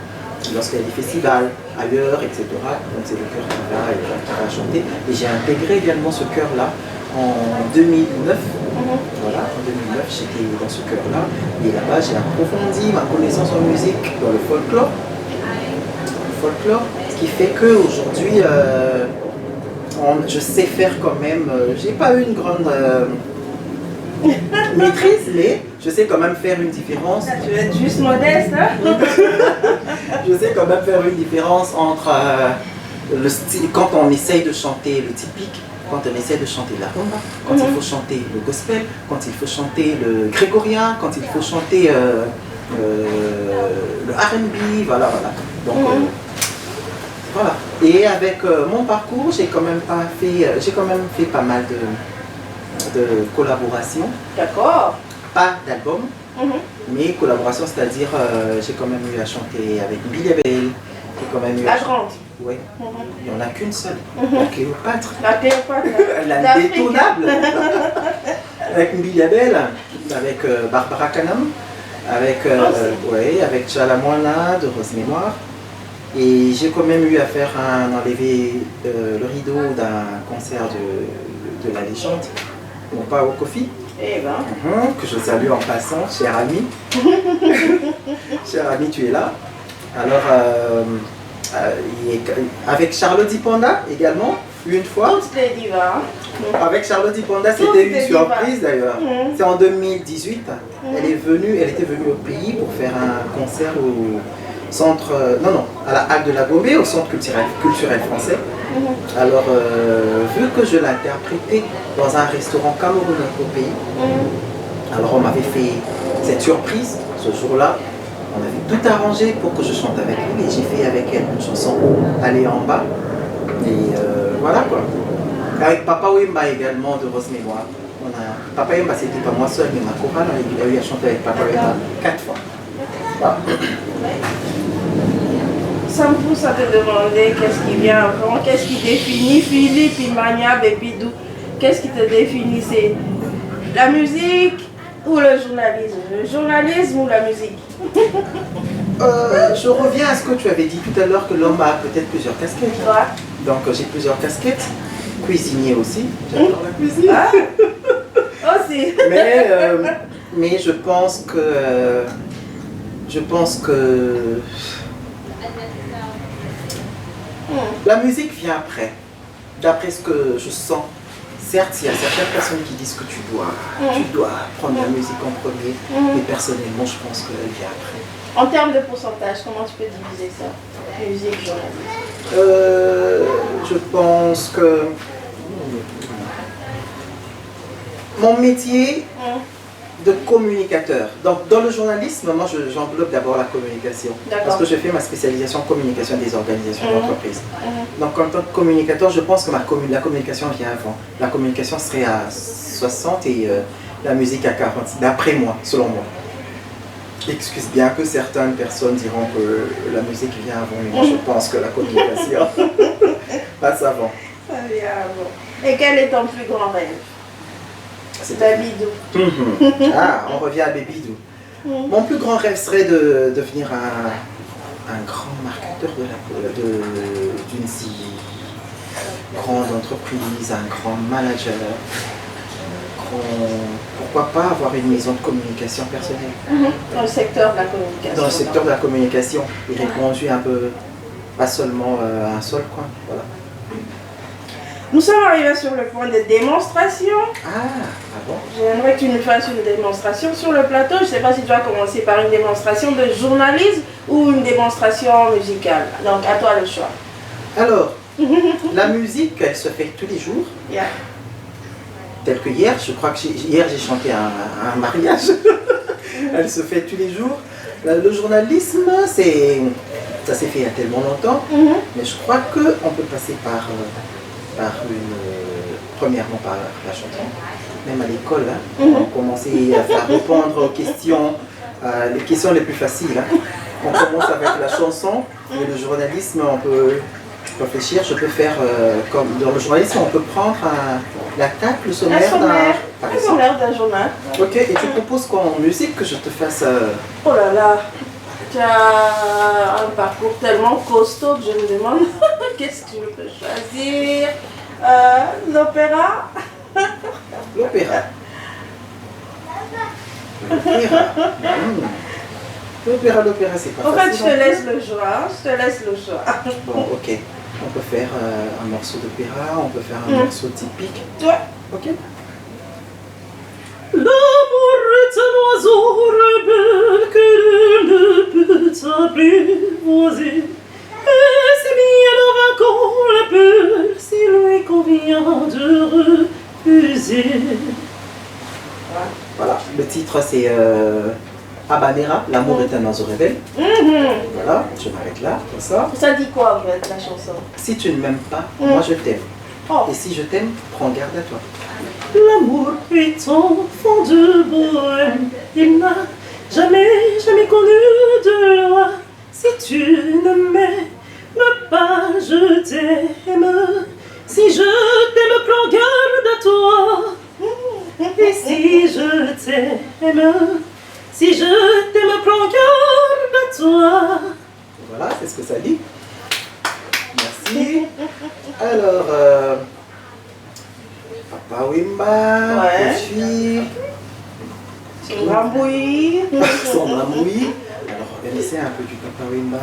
Speaker 1: Lorsqu'il y a des festivals ailleurs, etc. Donc c'est le chœur qui va chanter. Et j'ai intégré également ce chœur-là en 2009. Voilà, en 2009, j'étais dans ce chœur-là. Et là-bas, j'ai approfondi ma connaissance en musique dans le folklore. Ce qui fait qu'aujourd'hui, je sais faire quand même. J'ai pas eu une grande... maîtrise, mais je sais quand même faire une différence.
Speaker 3: Tu veux être juste modeste, hein?
Speaker 1: Je sais quand même faire une différence entre le style, quand on essaye de chanter le typique, quand on essaie de chanter la rumba, quand il faut chanter le gospel, quand il faut chanter le grégorien, quand il faut chanter le R&B, voilà. Donc voilà. Et avec mon parcours, j'ai quand même fait pas mal de collaborations.
Speaker 3: D'accord.
Speaker 1: Pas d'album, mais collaboration, c'est-à-dire j'ai quand même eu à chanter avec Billy Abel. J'ai quand même eu
Speaker 3: La grande.
Speaker 1: Oui. Il n'y en a qu'une seule. La Cléopâtre.
Speaker 3: La Cléopâtre.
Speaker 1: L'indétournable. Avec Billy Abel, avec Barbara Kanam, avec Chalamwana de Rose Mémoire. Et j'ai quand même eu à faire enlever le rideau d'un concert de la légende. Non pas au Kofi, que je salue en passant, cher ami. Cher ami, tu es là. Alors, avec Charlotte Dipanda également, une fois.
Speaker 3: Toutes les divas.
Speaker 1: Avec Charlotte Dipanda, c'était une surprise d'ailleurs. C'est en 2018. Elle était venue au pays pour faire un concert au centre, à la Halle de la Gombe, au centre culturel français. Alors, vu que je l'interprétais dans un restaurant camerounais au pays, alors on m'avait fait cette surprise ce jour-là. On avait tout arrangé pour que je chante avec elle et j'ai fait avec elle une chanson Aller en bas. Et voilà quoi. Avec Papa Wemba également de Rose Mémoire. Papa Wemba, c'était pas moi seul, mais ma chorale, on a eu à chanter avec Papa Wemba 4 fois. Voilà.
Speaker 3: Ça me pousse à te demander qu'est-ce qui vient avant, qu'est-ce qui définit Philippe, Imania, Bébidou. Qu'est-ce qui te définit? C'est la musique ou le journalisme? Le journalisme ou la musique?
Speaker 1: Je reviens à ce que tu avais dit tout à l'heure, que l'homme a peut-être plusieurs casquettes.
Speaker 3: Ouais.
Speaker 1: Donc j'ai plusieurs casquettes. Cuisinier aussi, j'adore la cuisine.
Speaker 3: Ah. Aussi.
Speaker 1: Mais je pense que la musique vient après, d'après ce que je sens. Certes, il y a certaines personnes qui disent que tu dois prendre la musique en premier, mais personnellement, je pense qu'elle vient après.
Speaker 3: En termes de pourcentage, comment tu peux diviser ça? Musique, journalisme.
Speaker 1: Je pense que mon métier de communicateur. Donc, dans le journalisme, moi, j'englobe d'abord la communication. Parce que je fais ma spécialisation en communication des organisations d'entreprise. Donc, en tant que communicateur, je pense que la communication vient avant. La communication serait à 60 et la musique à 40, d'après moi, selon moi. Excuse bien que certaines personnes diront que la musique vient avant, mais moi, je pense que la communication passe avant.
Speaker 3: Ça vient avant. Et quel est ton plus grand rêve? C'est Babidou.
Speaker 1: Ah, on revient à Babidou. Mon plus grand rêve serait de devenir un grand marketeur d'une si grande entreprise, un grand manager. Pourquoi pas avoir une maison de communication personnelle.
Speaker 3: Dans le secteur de la communication.
Speaker 1: Dans le secteur de la communication. Il répondu un peu, pas seulement à un seul coin. Voilà.
Speaker 3: Nous sommes arrivés sur le point de démonstration.
Speaker 1: Ah bon?
Speaker 3: J'aimerais que tu nous fasses une démonstration sur le plateau. Je ne sais pas si tu vas commencer par une démonstration de journalisme ou une démonstration musicale. Donc, à toi le choix.
Speaker 1: Alors, la musique, elle se fait tous les jours.
Speaker 3: Yeah.
Speaker 1: Tel que hier, je crois que hier j'ai chanté un mariage. Elle se fait tous les jours. Le journalisme, ça s'est fait il y a tellement longtemps. Mais je crois qu'on peut passer premièrement par la chanson. Même à l'école, on commençait à faire répondre aux questions, les questions les plus faciles. On commence avec la chanson, et le journalisme, on peut réfléchir. Je peux faire, comme dans le journalisme, on peut prendre l'attaque, le sommaire
Speaker 3: d'un journal.
Speaker 1: Ok, et tu proposes quoi en musique que je te fasse
Speaker 3: Oh là là, tu as un parcours tellement costaud que je me demande qu'est-ce que tu peux choisir. L'opéra.
Speaker 1: L'opéra. L'opéra, c'est pas facile.
Speaker 3: En fait, je te laisse le choix.
Speaker 1: Bon, ok. On peut faire un morceau d'opéra, on peut faire un morceau typique.
Speaker 3: Ouais.
Speaker 1: Ok.
Speaker 2: L'amour est un oiseau rebelle que ne peut apprivoiser. Et c'est bien en vainquant la peur s'il lui convient de refuser.
Speaker 1: Voilà, le titre c'est Habanera, l'amour est un oiseau rebelle. Voilà, je m'arrête là, comme ça.
Speaker 3: Ça dit quoi en fait la chanson?
Speaker 1: Si tu ne m'aimes pas, moi je t'aime.
Speaker 3: Oh.
Speaker 1: Et si je t'aime, prends garde à toi.
Speaker 2: L'amour est enfant de bohème. Il n'a jamais connu de loi. Si tu ne m'aimes pas, je t'aime. Si je t'aime, prends garde à toi. Et si je t'aime, prends garde à toi.
Speaker 1: Voilà, c'est ce que ça dit. Merci. Alors, Papa Wimba,
Speaker 3: Ouais. Sandra Mouy.
Speaker 1: Sandra Mouy. Alors, organisez un peu du Papa Wimba.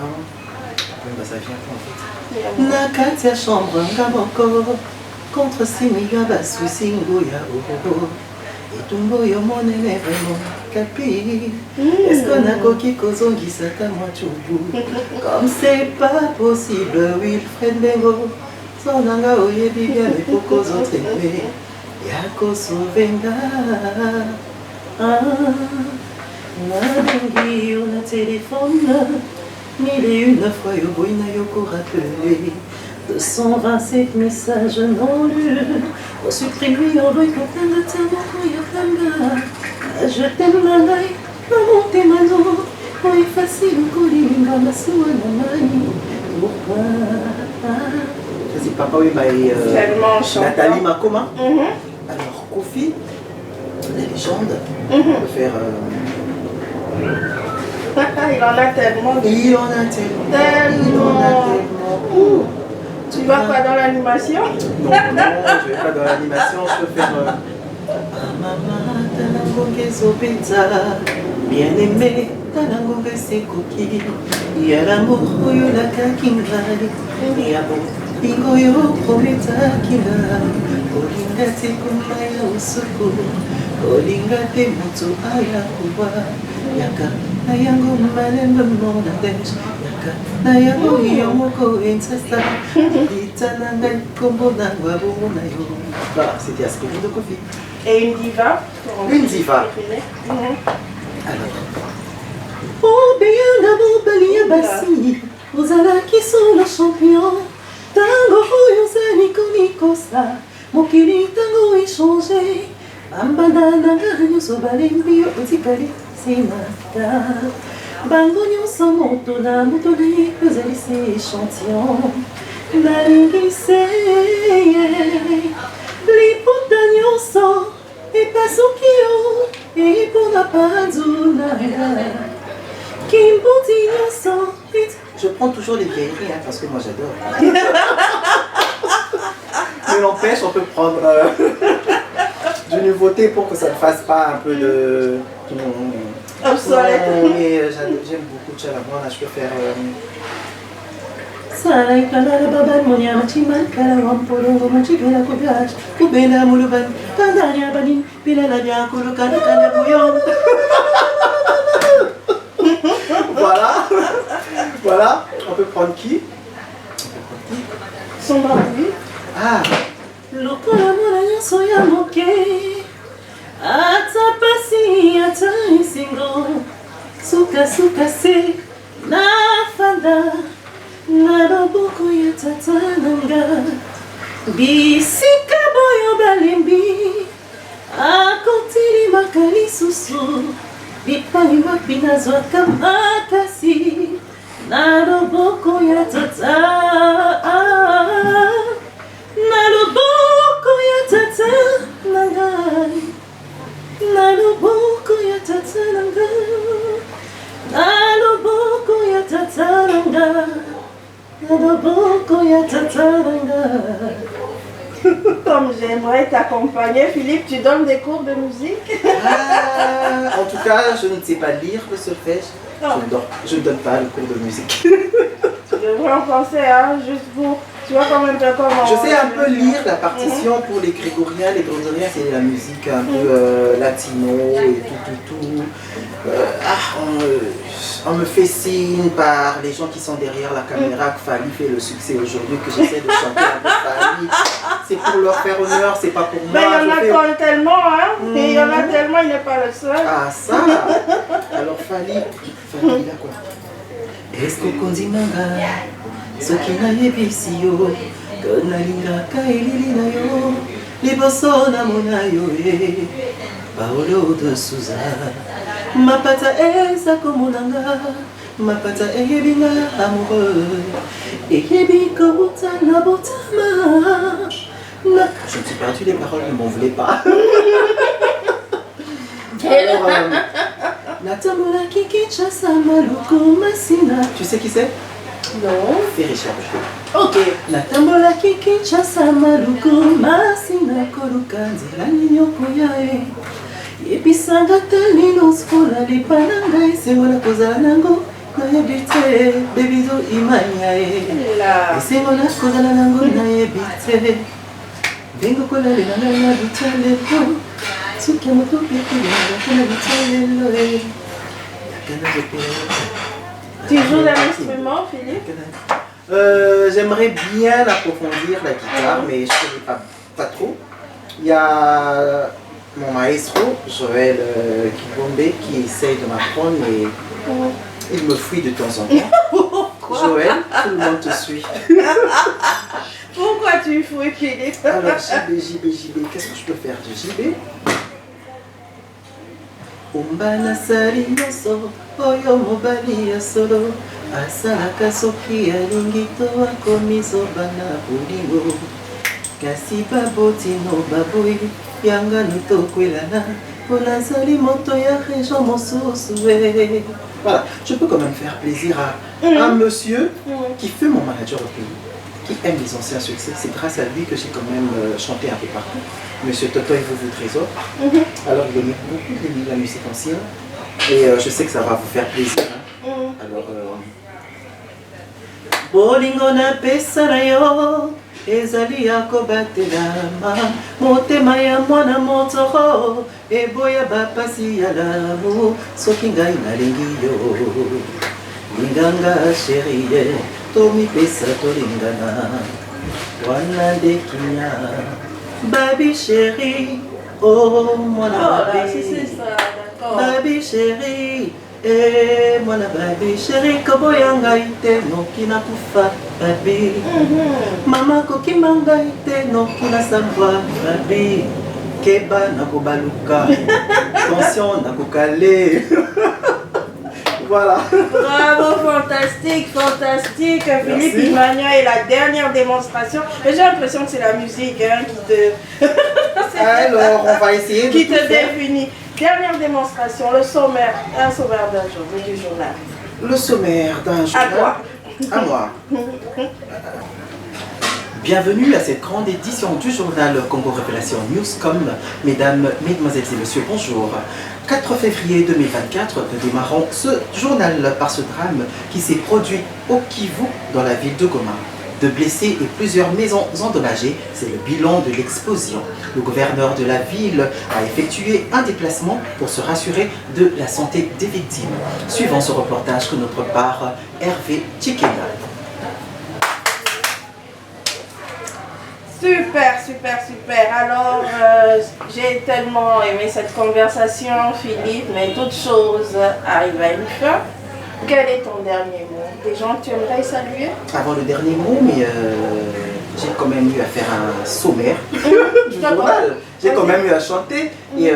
Speaker 1: Wimba, ça vient quoi en fait?
Speaker 2: Nakatia chambre ngaboko contre simiga basusi nguya ogogo etumbo yo monene vraiment kapi est-ce qu'on a koki kozongisa ta mwachubu comme c'est pas possible Wilfred Bengo sonanga oyebi bien mais pourquoi entraîner yako sovenga nabengi yo na téléphone 1001 fois yo boina yoko rappelé 227 messages non lus supprimés en boycottant de ta mokoyokanga je t'aime malai na motema no oyo facile kolinga masuwa na ngai pourquoi.
Speaker 1: Vas-y, papa, oui, bah, et,
Speaker 3: Tellement chantant.
Speaker 1: Nathalie Makoma.
Speaker 3: Mhm.
Speaker 1: Alors, Kofi, la légende,
Speaker 3: Mhm.
Speaker 1: on peut faire.
Speaker 3: Il en a tellement.
Speaker 1: Il en a tellement. Il en a tellement. Ouh.
Speaker 3: Tu vas pas dans l'animation?
Speaker 1: Non, non, je vais pas dans l'animation, je peux faire. Maman, Tanangonge Zopeta, bien aimé, Tanangonge Sekoki, Yalamu, Oyolaka Kingali, Yabo, Ingoyo, Prometa Kila, Olinga te Kumaya Usuku, Olinga te Mutu Ayakuwa, Yaka, Nayango Malemba Monades, Yaka, Nayango Yomoko Incesta, Itananga Kombo Nangwabu Nayo. Voilà, c'était Aspect de Kofi.
Speaker 3: Et une diva?
Speaker 1: Une diva.
Speaker 3: Mhm.
Speaker 1: Alors.
Speaker 2: Oh, Béana, Bobalia Bassi, Ozalaki sont le champion. Tango, Yosani, Konikosa, Mokili, Tango échangé. Bambana, Nyoso, Balimbi, Otikali, Sinaka. Bango, Nyoso, Motona, Motoni, Ozali, c'est échantillon. Nalingi, c'est. Liputa nyonso epasuki yo epona pazunanga kimbuti nyonso.
Speaker 1: Je prends toujours les vieilleries hein, parce que moi j'adore. Mais n'empêche, on peut prendre du nouveauté pour que ça ne fasse pas un peu de.
Speaker 3: Obsolète.
Speaker 1: Mais j'aime beaucoup Tchalamon, là je peux faire.
Speaker 2: Sarai kalala baban monyama chiman kala wampolo machibela kubiach kubela muluban kandanya banin pilala dia kulukana kana buyon.
Speaker 1: Voilà. Voilà. On peut prendre qui?
Speaker 3: Son barbu.
Speaker 1: Ah.
Speaker 2: Lokola mona nyonso ya moke ata pasi ata isingo suka se na fanda na loboko ya tata nanga bisika boyo balembi akotili makalisusu bipai wapi nazwaka makasi na loboko ya tata na loboko ya tata nangai na loboko ya tata nangai na loboko ya tata nangai na loboko ya tata nangai.
Speaker 3: Comme j'aimerais t'accompagner, Philippe, tu donnes des cours de musique?
Speaker 1: Ah, en tout cas, je ne sais pas lire le solfège. Je ne donne pas le cours de musique.
Speaker 3: Tu devrais en penser, hein, juste pour... Tu vois quand même comment...
Speaker 1: Je sais un peu lire la partition pour les grégoriens. Les grégoriens, c'est la musique un peu latino et tout. On me fait signe par les gens qui sont derrière la caméra que Fally fait le succès aujourd'hui, que j'essaie de chanter un peu Fally. C'est pour leur faire honneur, c'est pas pour moi.
Speaker 3: Mais il y en a tellement, hein. Il y en a tellement, il n'est pas le seul.
Speaker 1: Ah ça. Alors Fally, il a quoi? Est-ce que Konzimanga, ce qui n'a yebisi yo, que nalingaka elili na yo, liboso na mona yo e, Paolo de Souza. Mapata eza komonanga, mapata eyebinga amoureux, eyebi kobuta na botama. Je me suis perdu les paroles, ne m'en voulez pas. Alors,
Speaker 2: Natambola kiki chasa maluku masina.
Speaker 1: tu sais qui c'est?
Speaker 2: Non.
Speaker 1: Fais recherche.
Speaker 2: Ok. Natambola kiki chasa maluku masina koluka nzela nyoko yae. Yebisanga talino skola lipananga esengo na kozala nango nayebi te bebizo imanya e. Esengo na kozala nango nayebi te. Vengo kolalela ngai na butalelo. Suki ya moto pekelanga kana butalelo e.
Speaker 3: Tu joues d'un instrument, Philippe?
Speaker 1: J'aimerais bien approfondir la guitare, mais je ne connais pas trop. Il y a mon maestro, Joël Kibombe, qui essaye de m'apprendre, mais il me fuit de temps en temps. Joël, tout le monde te suit.
Speaker 3: Pourquoi tu fouilles, Philippe?
Speaker 1: Alors, JB, qu'est-ce que je peux faire de JB? Umbana sari yoso, oyo mobali ya solo,
Speaker 2: asalaka soki alingi to akomi zoba na bolingo kasi babotino baboyi yangani tokwelana mpo nazali moto ya région mosusu.
Speaker 1: Voilà, je peux quand même faire plaisir à un monsieur qui fut mon manager au pays, qui aime les anciens succès. C'est grâce à lui que j'ai quand même chanté un peu partout. Monsieur Toto et vous Trésor. Alors il aimait beaucoup la musique ancienne et je sais que ça va vous faire plaisir. Hein. Alors
Speaker 2: bolingo napesa na yo ezali ya kobatelama motema ya mwana moto eboya bapasi ya lamu soki ngai nalingi yo linganga sherie tomipesa tolingana wana nde kinya babi sheri oh mwana babi sheri mwana babi sheri koboya ngai te noki nakufa babi mama kokima ngai te noki nasambwa babi keba nakobaluka tension nakokale.
Speaker 1: voilà.
Speaker 3: Bravo, fantastique, fantastique. Philippe Imagna est la dernière démonstration. J'ai l'impression que c'est la musique hein, qui te...
Speaker 1: Alors, on va essayer de
Speaker 3: qui
Speaker 1: tout
Speaker 3: te
Speaker 1: faire.
Speaker 3: définit. Dernière démonstration, le sommaire, un sommaire d'un jour, du journal.
Speaker 1: Le sommaire d'un journal.
Speaker 3: À toi.
Speaker 1: À moi. Bienvenue à cette grande édition du journal Congo Révélation Newscom. Mesdames, Mesdemoiselles et Messieurs, bonjour. 4 février 2024, nous démarrons ce journal par ce drame qui s'est produit au Kivu, dans la ville de Goma. 2 blessés et plusieurs maisons endommagées, c'est le bilan de l'explosion. Le gouverneur de la ville a effectué un déplacement pour se rassurer de la santé des victimes. Suivant ce reportage que notre part Hervé Tchikena.
Speaker 3: Super, super, super. Alors, j'ai tellement aimé cette conversation, Philippe, mais toute chose arrive à une fin. Quel est ton dernier mot? Des gens que tu aimerais saluer?
Speaker 1: Avant le dernier mot, mais j'ai quand même eu à faire un sommaire du journal. J'ai quand même eu à chanter et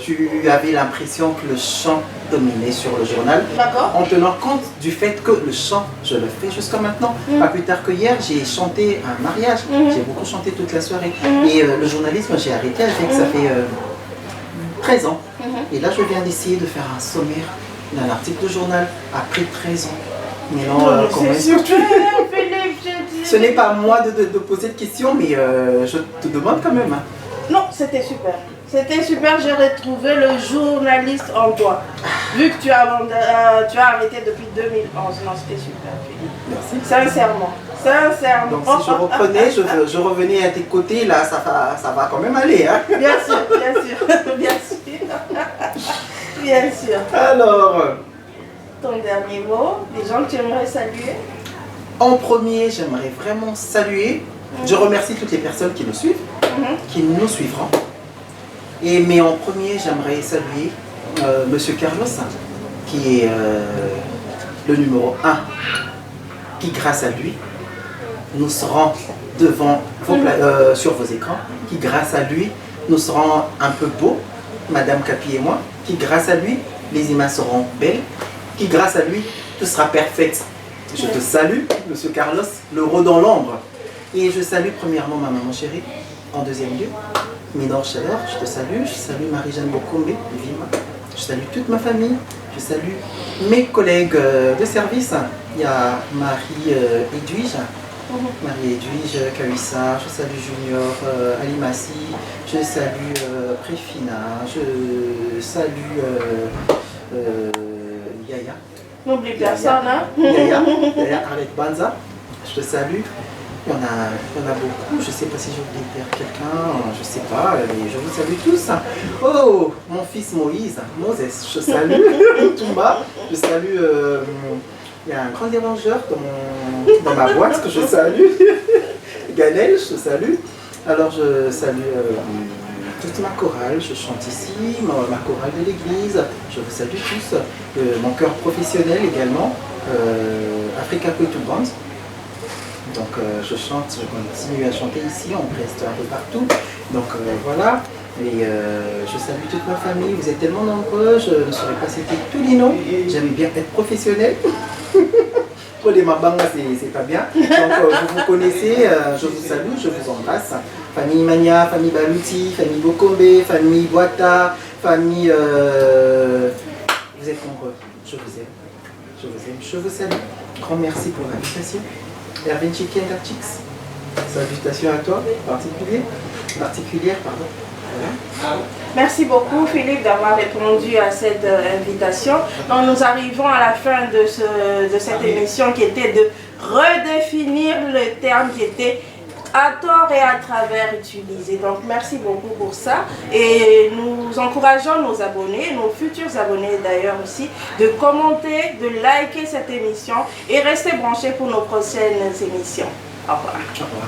Speaker 1: tu avais l'impression que le chant dominait sur le journal.
Speaker 3: D'accord.
Speaker 1: En tenant compte du fait que le chant, je le fais jusqu'à maintenant. Pas plus tard que hier, j'ai chanté un mariage. J'ai beaucoup chanté toute la soirée. Et le journalisme, j'ai arrêté avec ça fait 13 ans. Et là, je viens d'essayer de faire un sommaire d'un article de journal après 13 ans. Mais non,
Speaker 3: c'est super, Philippe,
Speaker 1: ce n'est pas à moi de poser de questions, mais je te demande quand même. Hein.
Speaker 3: Non, c'était super. C'était super, j'ai retrouvé le journaliste en toi. Vu que tu as arrêté depuis 2011. Non, c'était super, Philippe.
Speaker 1: Merci.
Speaker 3: Sincèrement. Sincèrement.
Speaker 1: Donc si je reprenais, je revenais à tes côtés, là, ça va quand même aller. Hein.
Speaker 3: Bien sûr, bien sûr, bien sûr. Bien sûr.
Speaker 1: Alors,
Speaker 3: ton dernier mot, les gens que tu aimerais saluer?
Speaker 1: En premier, j'aimerais vraiment saluer, je remercie toutes les personnes qui nous suivent, qui nous suivront. Mais en premier, j'aimerais saluer Monsieur Carlos, qui est le numéro 1, qui grâce à lui, nous serons devant sur vos écrans, qui grâce à lui, nous serons un peu beaux, Madame Capi et moi, qui grâce à lui, les images seront belles, qui grâce à lui, tout sera parfait. Je te salue, Monsieur Carlos, l'euro dans l'ombre. Et je salue premièrement ma maman chérie, en deuxième lieu, Minor Chaleur, je te salue, je salue Marie-Jeanne Bokombe, Vima, je salue toute ma famille, je salue mes collègues de service. Il y a Marie-Edwige, Marie-Edwige, Kawissa, je salue Junior, Alimassi, je salue Préfina, je salue Yaya.
Speaker 3: N'oublie personne, hein?
Speaker 1: Yaya, Arlette Banza, je te salue. Il y en a beaucoup, je ne sais pas si j'ai oublié quelqu'un, je ne sais pas, mais je vous salue tous. Oh, mon fils Moïse, Moses, je salue Toumba, je salue, il y a un grand dérangeur dans ma boîte que je salue, Ganel, je te salue. Alors je salue toute ma chorale, je chante ici, ma chorale de l'église, je vous salue tous, mon chœur professionnel également, Africa Kouitou Band. Donc je chante, je continue à chanter ici, on reste un peu partout. Donc voilà, et je salue toute ma famille, vous êtes tellement nombreux, je ne saurais pas citer tous les noms, j'aime bien être professionnel. Pour les Mabanga, c'est pas bien. Donc, vous vous connaissez, je vous salue, je vous embrasse. Famille Mania, famille Balouti, famille Bokombe, famille Boata, famille... Vous êtes nombreux. Je vous aime. Je vous aime. Je vous salue. Grand merci pour l'invitation. Erwin Chicken Chicks. Salutation à toi, particulière, pardon. Voilà.
Speaker 3: Merci beaucoup Philippe d'avoir répondu à cette invitation. Donc nous arrivons à la fin de cette émission qui était de redéfinir le terme qui était à tort et à travers utilisé. Donc merci beaucoup pour ça et nous encourageons nos abonnés, nos futurs abonnés d'ailleurs aussi, de commenter, de liker cette émission et rester branchés pour nos prochaines émissions. Au revoir.
Speaker 1: Au revoir.